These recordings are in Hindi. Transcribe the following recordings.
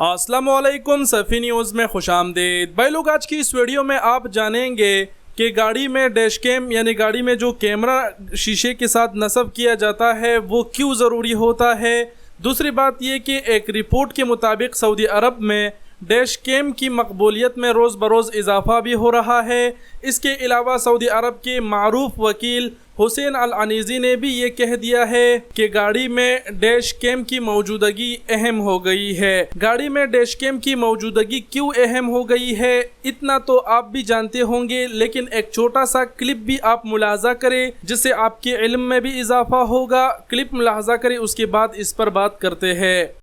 अस्सलामुअलैकुम सफ़ी न्यूज़ में खुशामदीद। भाई लोग, आज की इस वीडियो में आप जानेंगे कि गाड़ी में डैश कैम यानी गाड़ी में जो कैमरा शीशे के साथ नस्ब किया जाता है वो क्यों ज़रूरी होता है। दूसरी बात ये कि एक रिपोर्ट के मुताबिक सऊदी अरब में डैश कैम की मकबूलियत में रोज़ बरोज़ इजाफ़ा भी हो रहा है। इसके अलावा सऊदी अरब के मारूफ वकील हुसैन अल अनीज़ी ने भी ये कह दिया है कि गाड़ी में डैश कैम की मौजूदगी अहम हो गई है। गाड़ी में डैश कैम की मौजूदगी क्यों अहम हो गई है इतना तो आप भी जानते होंगे, लेकिन एक छोटा सा क्लिप भी आप मुलाजा करें जिससे आपके इल्म में भी इजाफा होगा। क्लिप मुलाजा करें, उसके बाद इस पर बात करते हैं।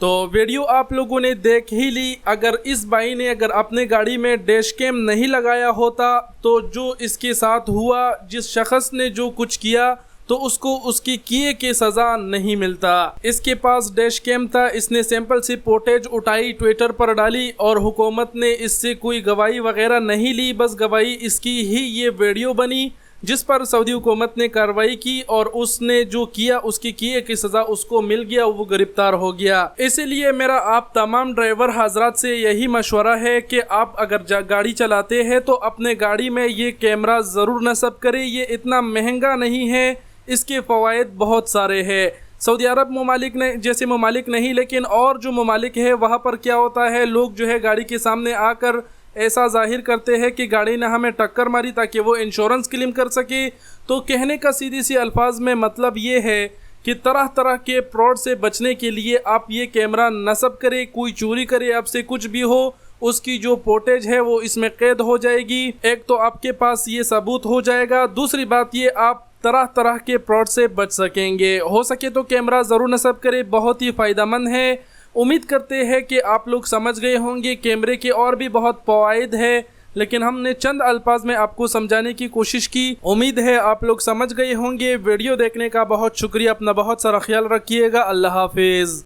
तो वीडियो आप लोगों ने देख ही ली। अगर इस भाई ने अपने गाड़ी में डैश कैम नहीं लगाया होता तो जो इसके साथ हुआ, जिस शख्स ने जो कुछ किया, तो उसको उसकी किए की सज़ा नहीं मिलता। इसके पास डैश कैम था, इसने सैंपल से फुटेज उठाई, ट्विटर पर डाली और हुकूमत ने इससे कोई गवाही वगैरह नहीं ली। बस गवाही इसकी ही ये वीडियो बनी जिस पर सऊदी हुकूमत ने कार्रवाई की और उसने जो किया उसकी किए की सज़ा उसको मिल गया, वो गिरफ्तार हो गया। इसीलिए मेरा आप तमाम ड्राइवर हजरात से यही मशवरा है कि आप अगर गाड़ी चलाते हैं तो अपने गाड़ी में ये कैमरा ज़रूर नस्ब करें। ये इतना महंगा नहीं है, इसके फ़वाइद बहुत सारे हैं। सऊदी अरब ममालिक ने जैसे ममालिक नहीं, लेकिन और जो ममालिक है वहाँ पर क्या होता है, लोग जो है गाड़ी के सामने आकर ऐसा जाहिर करते हैं कि गाड़ी ने हमें टक्कर मारी ताकि वो इंश्योरेंस क्लेम कर सके। तो कहने का सीधी सी अल्फाज में मतलब ये है कि तरह तरह के फ्रॉड से बचने के लिए आप ये कैमरा नस्ब करें। कोई चोरी करे, आपसे कुछ भी हो, उसकी जो फुटेज है वो इसमें कैद हो जाएगी। एक तो आपके पास ये सबूत हो जाएगा, दूसरी बात ये आप तरह तरह के फ्रॉड से बच सकेंगे। हो सके तो कैमरा ज़रूर नस्ब करें, बहुत ही फ़ायदेमंद है। उम्मीद करते हैं कि आप लोग समझ गए होंगे। कैमरे के और भी बहुत फ़वाइद है, लेकिन हमने चंद अल्फाज में आपको समझाने की कोशिश की। उम्मीद है आप लोग समझ गए होंगे। वीडियो देखने का बहुत शुक्रिया। अपना बहुत सारा ख्याल रखिएगा। अल्लाह हाफिज़।